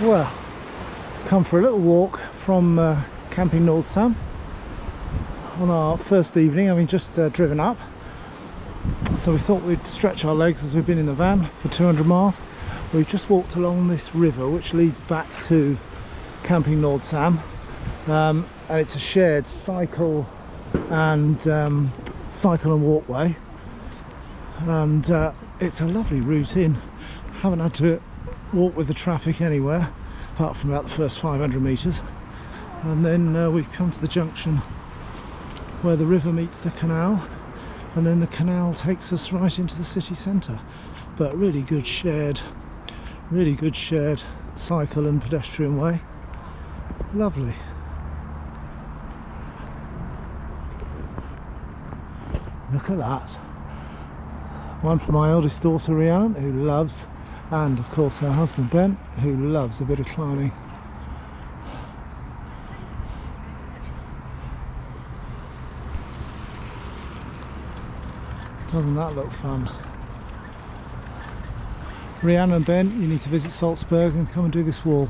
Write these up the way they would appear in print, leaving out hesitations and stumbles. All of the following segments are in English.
Well, come for a little walk from Camping Nordsam on our first evening. I mean, just driven up, so we thought we'd stretch our legs as we've been in the van for 200 miles. We've just walked along this river which leads back to Camping Nordsam, and it's a shared cycle and walkway, and it's a lovely route in. Haven't had to walk with the traffic anywhere apart from about the first 500 meters, and then we've come to the junction where the river meets the canal, and then the canal takes us right into the city centre. But really good shared cycle and pedestrian way. Lovely. Look at that. One for my eldest daughter Rhiannon, who loves, and of course her husband Ben, who loves a bit of climbing. Doesn't that look fun? Rhiannon and Ben, you need to visit Saltzburg and come and do this wall.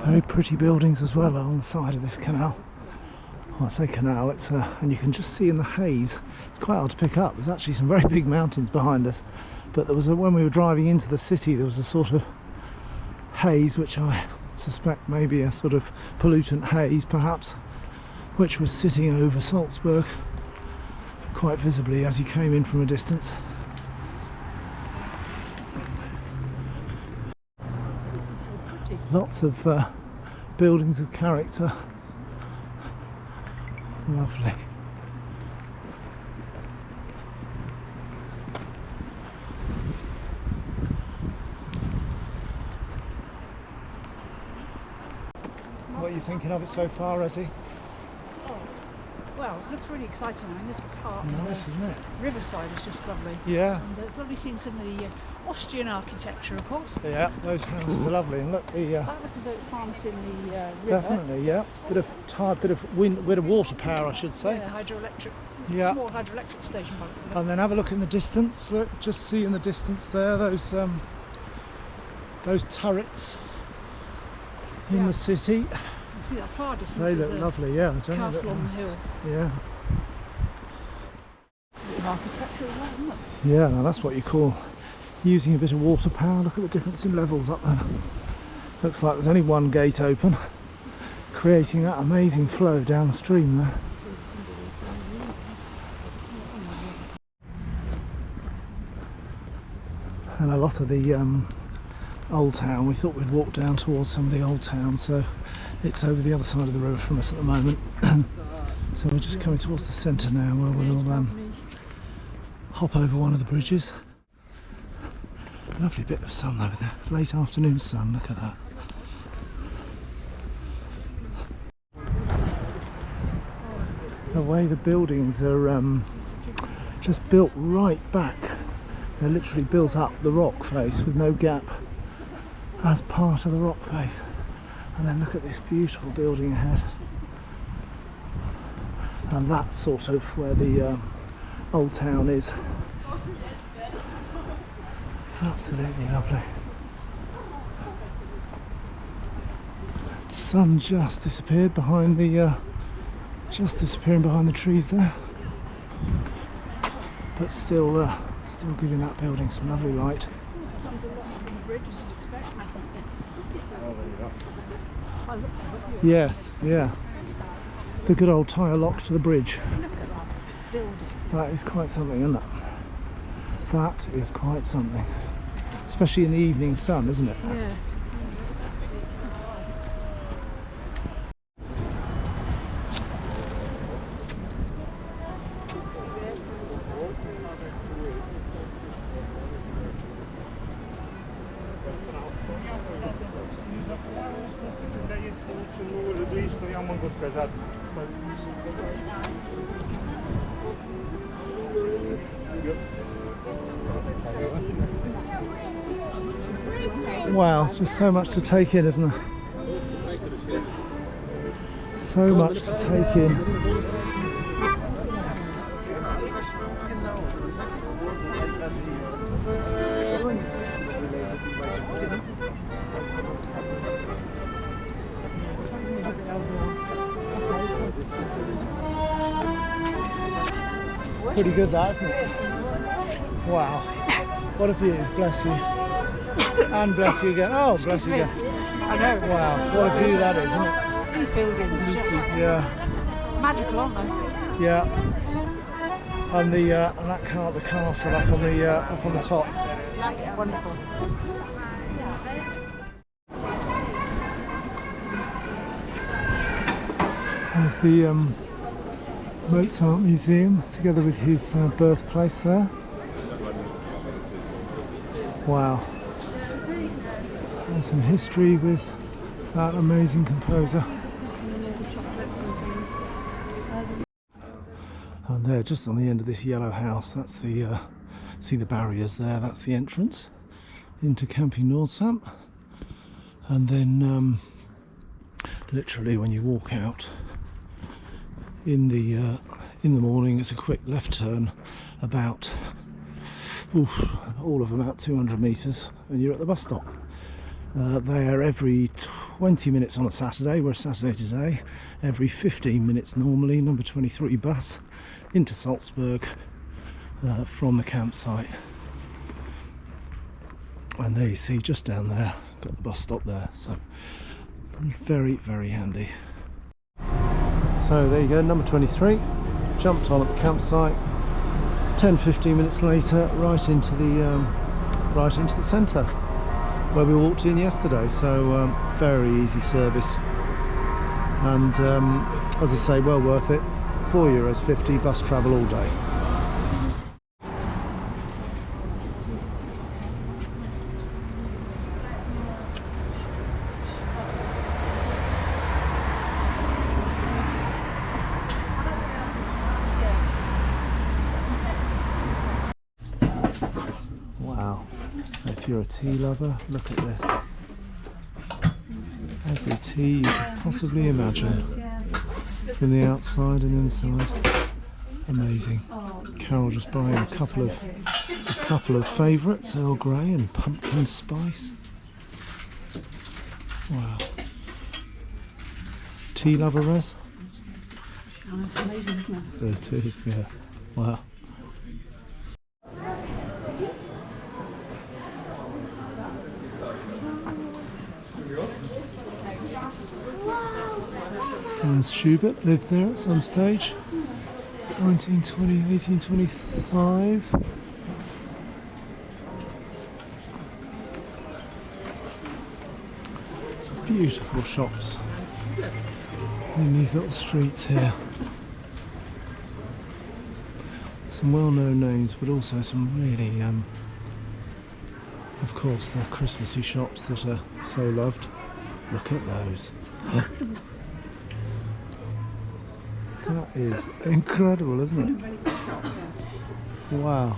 Very pretty buildings as well along the side of this canal. Well, I say canal, it's and you can just see in the haze, it's quite hard to pick up. There's actually some very big mountains behind us, but there was when we were driving into the city, there was a sort of haze, which I suspect may be a sort of pollutant haze perhaps, which was sitting over Salzburg quite visibly as you came in from a distance. This is so pretty. Lots of buildings of character. Lovely. What are you thinking of it so far, Rosie? Oh, well, it looks really exciting. I mean, this part, It's nice, isn't it? riverside is just lovely. Yeah. And it's lovely seeing some of the Austrian architecture, of course. Yeah, those houses are lovely, and look, the That looks as though it's harnessing the river. definitely, yeah, bit of wind, bit of water power, I should say. Yeah, hydroelectric. Yeah. Small hydroelectric station. by the looks of it. And then have a look in the distance. Look, just see in the distance there those turrets in Yeah. the city. You see that far distance. They is look a lovely, yeah. They don't Castle look on the nice. hill. Yeah, A bit of architecture as well, isn't it? yeah. Now that's what you call using a bit of water power. Look at the difference in levels up there. Looks like there's only one gate open, creating that amazing flow down the stream there. And a lot of the old town, we thought we'd walk down towards some of the old town, so it's over the other side of the river from us at the moment. So we're just coming towards the centre now, where we'll hop over one of the bridges. Lovely bit of sun over there, late afternoon sun, look at that. The way the buildings are just built right back. They're literally built up the rock face with no gap as part of the rock face. And then look at this beautiful building ahead. And that's sort of where the old town is. Absolutely lovely. Sun just disappeared behind the disappearing behind the trees there, but still giving that building some lovely light. Sounds a lot on the bridge, as you'd expect. Yes, yeah. The good old tyre lock to the bridge. Look at that building. That is quite something, isn't it? That is quite something. Especially in the evening sun, isn't it? Yeah. Wow, it's just so much to take in, isn't there? So much to take in. Pretty good, that, isn't it? Wow. What a view. Bless you. And bless you again. Oh, bless you again. I know. Wow. What a view that is, isn't it? These buildings are just Yeah. magical, aren't they? Yeah. And the and that the castle up on the top. Yeah, wonderful. There's the Mozart Museum, together with his birthplace there. Wow. There's some history with that amazing composer. And there, just on the end of this yellow house, that's the see the barriers there. That's the entrance into Camping Nordsam. And then, literally, when you walk out in the morning, it's a quick left turn, about all of about 200 meters, and you're at the bus stop. They are every 20 minutes on a Saturday. We're Saturday today. Every 15 minutes normally. Number 23 bus into Saltzburg from the campsite. And there you see, just down there, got the bus stop there. So very, very handy. So there you go, number 23. Jumped on at the campsite. 10-15 minutes later, right into the centre where we walked in yesterday. So very easy service, and as I say, well worth it. €4.50 bus travel all day. Wow, if you're a tea lover, look at this. Every tea you could possibly imagine, from the outside and inside. Amazing. Carol just buying a couple of favourites, Earl Grey and pumpkin spice. Wow. Tea lover, Res? Oh, it's amazing, isn't it? It is, yeah. Wow. Franz Schubert lived there at some stage. 1920, 1825. Some beautiful shops in these little streets here. Some well-known names, but also some really, of course, the Christmassy shops that are so loved. Look at those. That is incredible, isn't it? Wow.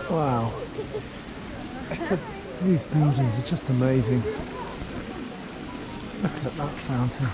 Wow. These buildings are just amazing. Look at that fountain.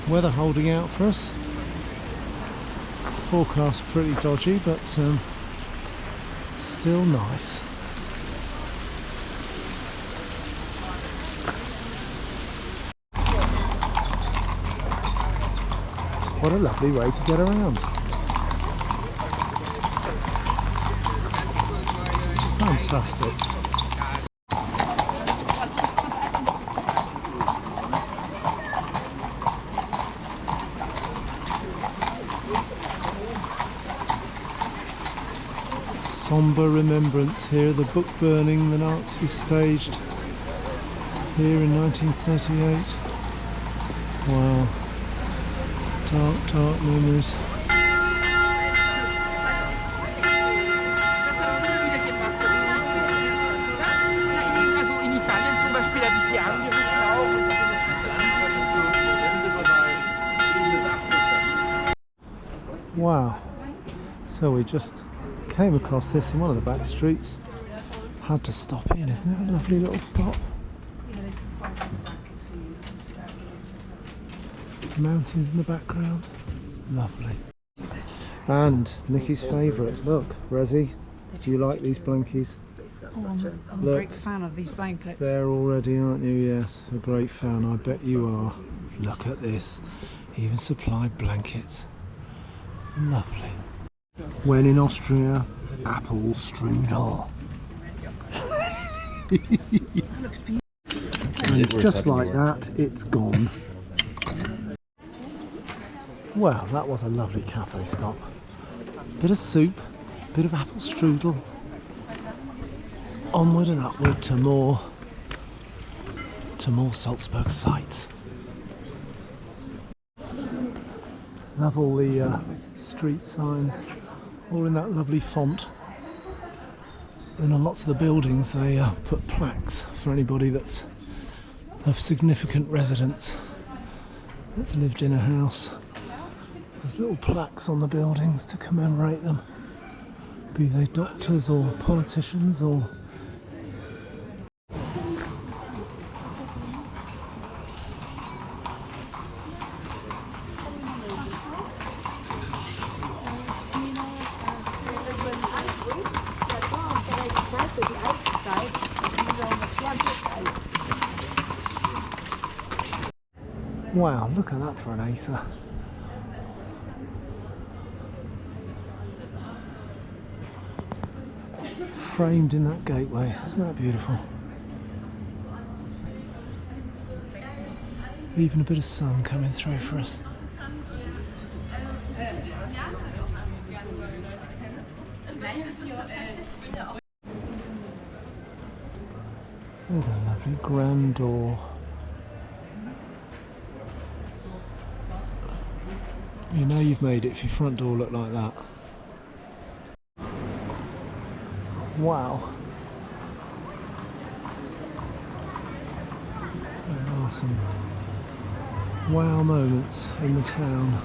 Weather holding out for us. Forecast pretty dodgy, but still nice. What a lovely way to get around. Fantastic. Sombre remembrance here, the book burning the Nazis staged here in 1938. Wow, dark, dark memories. Wow, so we just came across this in one of the back streets. Had to stop in, isn't it? A lovely little stop. Mountains in the background, lovely. And Nikki's favourite, look, Resi, do you like these blankies? Oh, I'm a great fan of these blankets. There already, aren't you? Yes, a great fan, I bet you are. Look at this, even supplied blankets. Lovely. When in Austria, apple strudel. And just like that, it's gone. Well, that was a lovely cafe stop. Bit of soup, bit of apple strudel. Onward and upward to more Saltzburg sights. Love all the street signs, all in that lovely font. And on lots of the buildings they put plaques for anybody that's of significant residence that's lived in a house. There's little plaques on the buildings to commemorate them, be they doctors or politicians or... Wow, look at that for an Acer. Framed in that gateway, isn't that beautiful? Even a bit of sun coming through for us. There's a lovely grand door. You know you've made it if your front door looked like that. Wow. There are some wow moments in the town.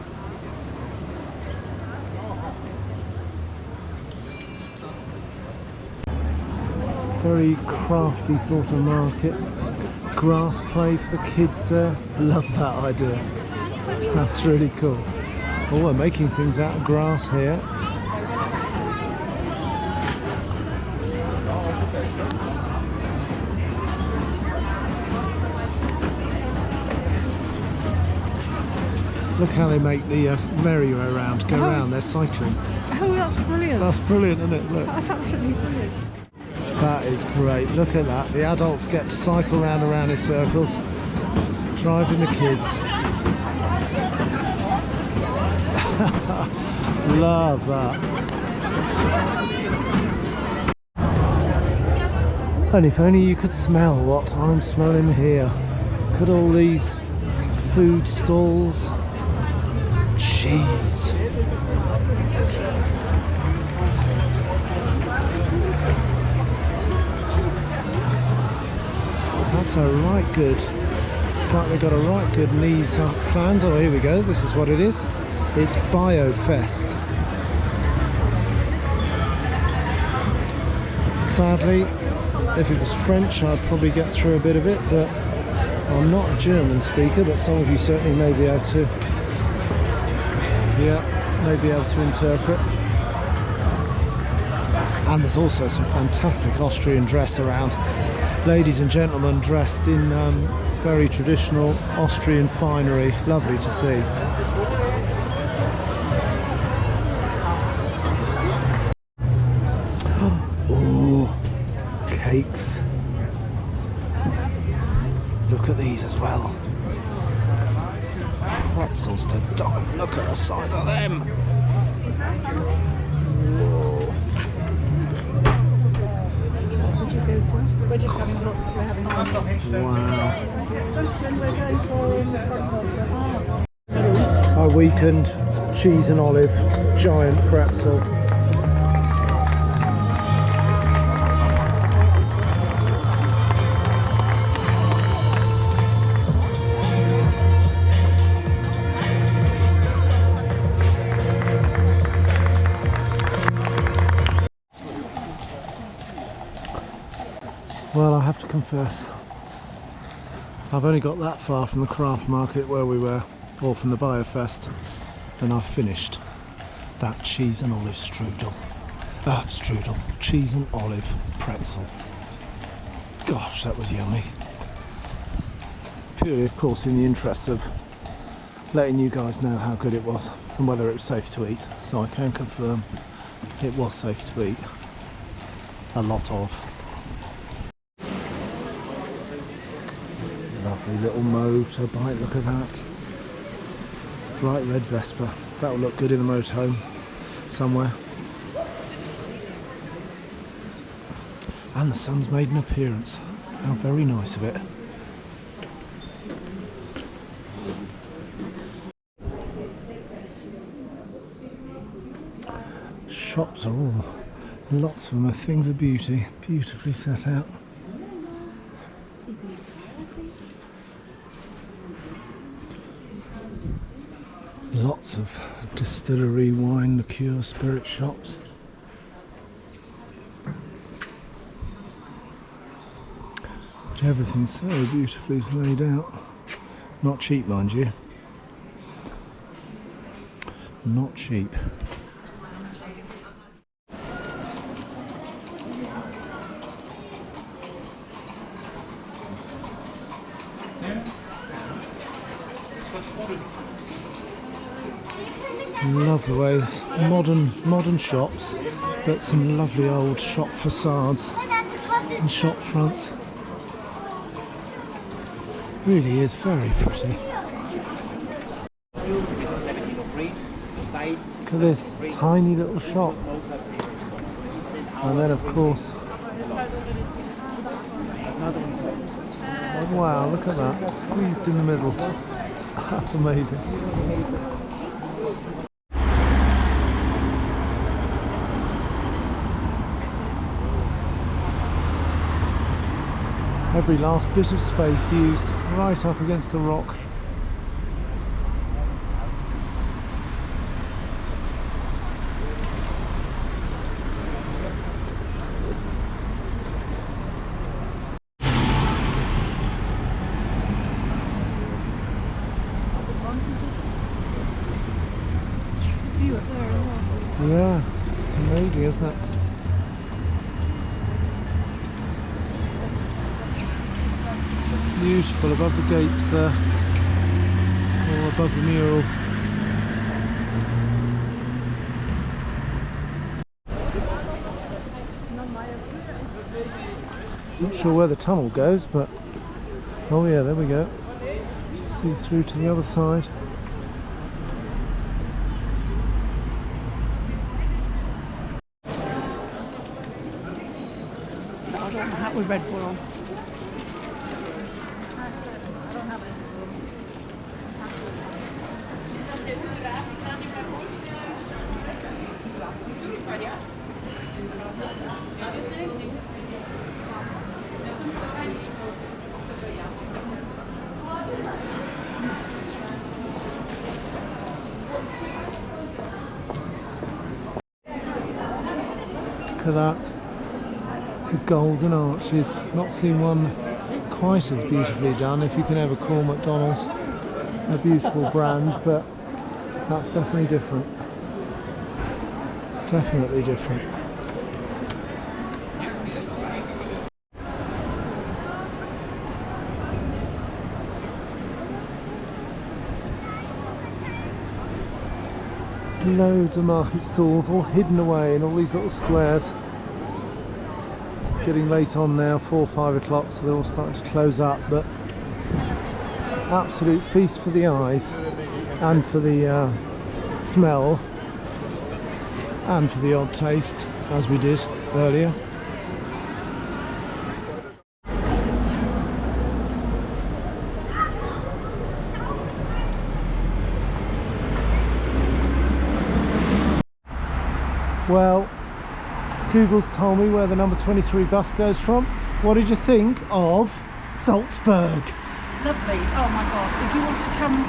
Very crafty sort of market. Grass play for the kids there. Love that idea. That's really cool. Oh, we're making things out of grass here. Look how they make the merry-go-round go round. They're cycling. Oh, that's brilliant. That's brilliant, isn't it? Look. That's absolutely brilliant. That is great. Look at that. The adults get to cycle round and round in circles, driving the kids. Love that. And if only you could smell what I'm smelling here. Look at all these food stalls. Cheese. That's a right good. Looks like they've got a right good knees planned. Oh, here we go. This is what it is. It's BioFest. Sadly, if it was French, I'd probably get through a bit of it, but I'm not a German speaker, but some of you certainly may be able to, may be able to interpret. And there's also some fantastic Austrian dress around. Ladies and gentlemen dressed in very traditional Austrian finery. Lovely to see. Oh, cakes. Look at these as well. Pretzels to die. Look at the size of them. Whoa. What did you go for? We're just having a look. We're having a Wow. Our weekend cheese and olive giant pretzel. Well, I have to confess, I've only got that far from the craft market where we were, or from the Biofest, and I've finished that cheese and olive strudel. Cheese and olive pretzel. Gosh, that was yummy. Purely, of course, in the interest of letting you guys know how good it was and whether it was safe to eat. So I can confirm it was safe to eat. A lot of. Lovely little motorbike, look at that. Bright red Vespa. That'll look good in the motorhome somewhere. And the sun's made an appearance. How very nice of it. Shops are all, lots of them are things of beauty, beautifully set out. Lots of distillery, wine, liqueur, spirit shops. Everything's so beautifully laid out. Not cheap, mind you. Not cheap. Love the ways, modern shops, but some lovely old shop facades and shop fronts. Really is very pretty. Look at this tiny little shop, and then of course, oh wow, look at that, squeezed in the middle. That's amazing. Every last bit of space used, right up against the rock. Yeah, it's amazing, isn't it? Beautiful above the gates there, or above the mural. Not sure where the tunnel goes, but oh yeah, there we go. See through to the other side. I don't have with Red Bull. Look at that. The golden arches. Not seen one quite as beautifully done, if you can ever call McDonald's a beautiful brand, but that's definitely different. Definitely different. Loads of market stalls all hidden away in all these little squares. getting late on now, 4 or 5 o'clock, so they're all starting to close up, but absolute feast for the eyes and for the smell and for the odd taste, as we did earlier. Well, Google's told me where the number 23 bus goes from. What did you think of Saltzburg? Lovely. Oh my God. If you want to come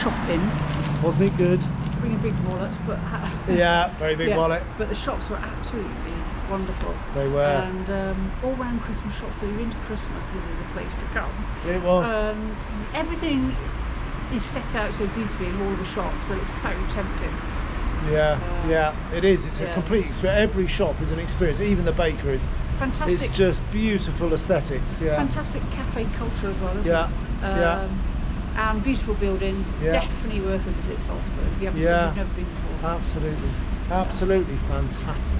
shopping, Wasn't it good? bring a big wallet, but Yeah, very big wallet. But the shops were absolutely wonderful. They were. And all round Christmas shops. So you're into Christmas, this is a place to come. It was. Everything is set out so beautifully in all the shops, so it's so tempting. Yeah, it is. It's a yeah. complete experience. Every shop is an experience. Even the bakeries. Fantastic. It's just beautiful aesthetics. Yeah. Fantastic cafe culture as well, isn't Yeah. it? And beautiful buildings. Yeah. Definitely worth a visit, Salzburg. If you've never been before. Absolutely fantastic.